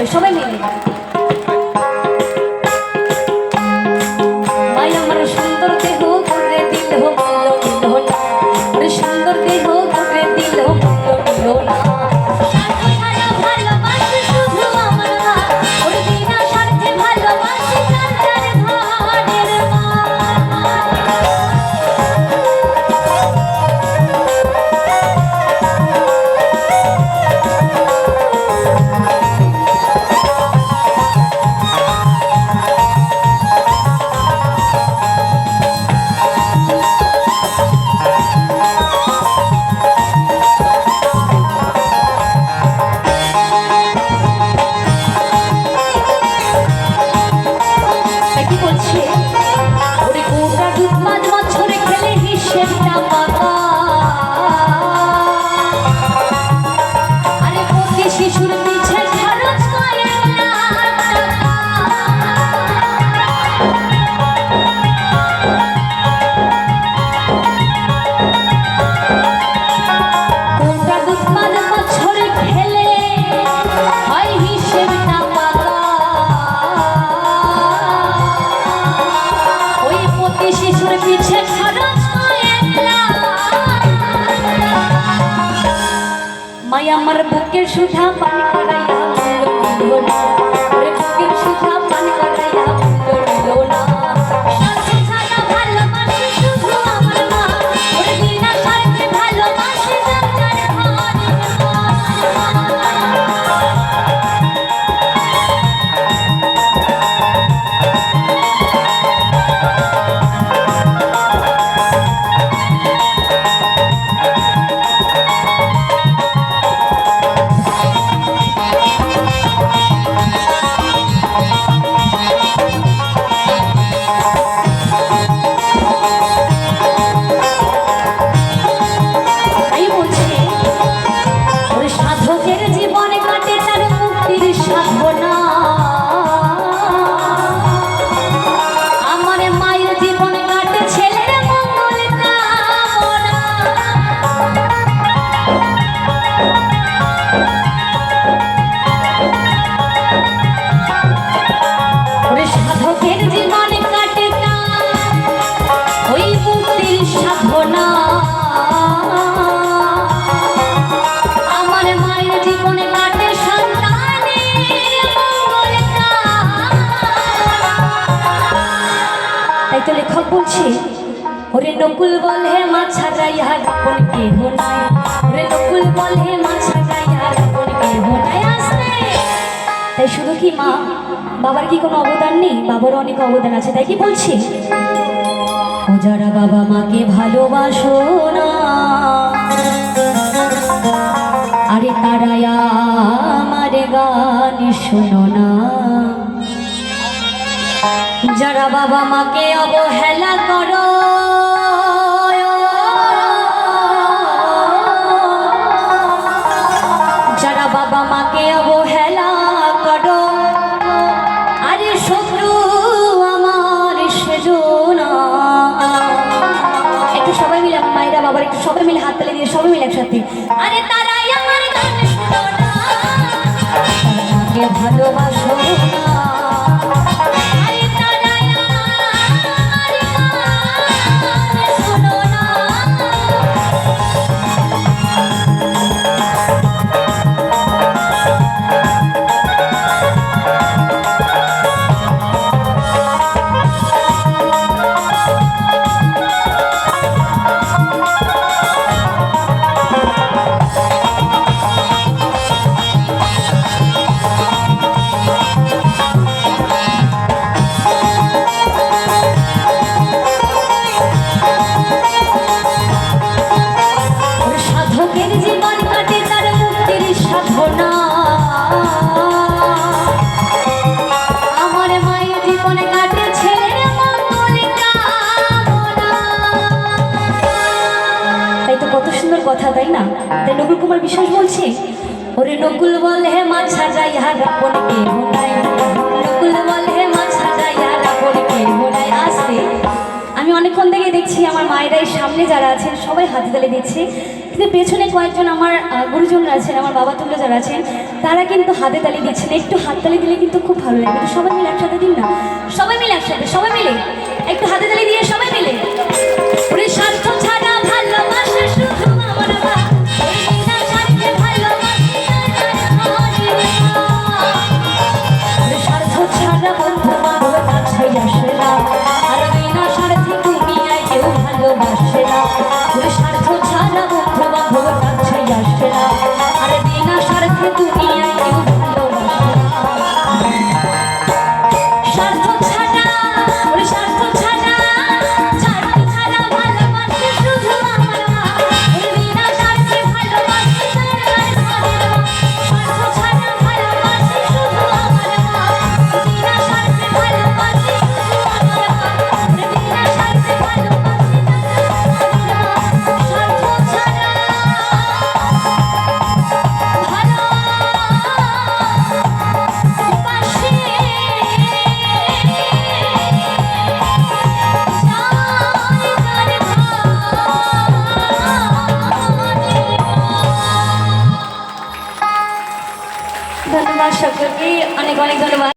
হবে সবাই মিলে। মায়া আমার সুন্দর দেহ করে দিল বলল দিল না, ওরে সুন্দর দেহ করে দিল বলল দিল না। আমার বুকের সুধা পান করাইয়া বলল না, ওরে বুকের সুধা পান করাইয়া বলল না। তো লেখক বলছে, ওরে নকুল বলে মা ছাড়াইয়া আপন কেহ নাই, ওরে নকুল বলে মা ছাড়াইয়া আপন কেহ নাই। আসতে তাই শুধু কি মা বাবার কি কোনো অবদান নেই? বাবার অনেক অবদান আছে। তাই কি বলছি, ও যারা বাবা মাকে ভালোবাসো না, আরে তারাই আমার গান শোনো না। যারা বাবা মাকে অবহেলা করো, যারা বাবা মাকে অবহেলা করো, আরে শত্রু আমার সেজনা। একটু সবাই মিলে মায়েরা বাবার একটু সবাই মিলে হাত তালি দিয়ে সবাই মিলে একসাথে, আরে তারাই আমার গান শোনো না, তারাকে ভালোবাসো না। কথা তাই না? তাই নকুল কুমার বিশ্বাস বলছে, ওরে নকুল বলে মা ছাড়াইয়া আপন কেহ নাই, নকুল বলে মা ছাড়াইয়া আপন কেহ নাই। আসতে আমি অনেকক্ষণ থেকে দেখছি আমার মায়েরা সামনে যারা আছেন সবাই হাতে তালি দিচ্ছে, কিন্তু পেছনে কয়েকজন আমার গুরুজনরা আছেন, আমার বাবা তুল্য যারা আছেন, তারা কিন্তু হাতে তালি দিচ্ছেন। একটু হাততালি দিলে কিন্তু খুব ভালো লাগবে। তো সবাই মিলে একসাথে দিন না, সবাই মিলে একসাথে, সবাই মিলে একটু হাতে তালি দিয়ে সবাই মিলে। ওরে স্বার্থ ছাড়া ভালোবাসা শুধু আমার মা, ওরে বিনা স্বার্থে ভালোবাসি ওরে স্বার্থ ছাড়া বন্ধু বান্ধব কাছে আসে না, আর বিনা স্বার্থে দুনিয়ায় কেউ ভালোবাসে না। ওরে স্বার্থ ছাড়া বন্ধু বান্ধব কাছে আসে না, আর বিনা স্বার্থে দুনিয়ায় কেউ ভালোবাসে না। স্বার্থ ছাড়া, ওরে স্বার্থ ছাড়া, স্বার্থ ছাড়া ভালোবাসে শুধু আমার মা, ওরে বিনা স্বার্থে ভালোবাসি তার ঘরে ঘরে মা। স্বার্থ ছাড়া ভালোবাসে শুধু আমার মা, বিনা স্বার্থে ভালোবাসি শুধু আমার মা, ওরে বিনা স্বার্থে ভালোবাসি তার ঘরে ঘরে মা। স্বার্থ ছাড়া ধন্যবাদ সকলকে, অনেক অনেক ধন্যবাদ।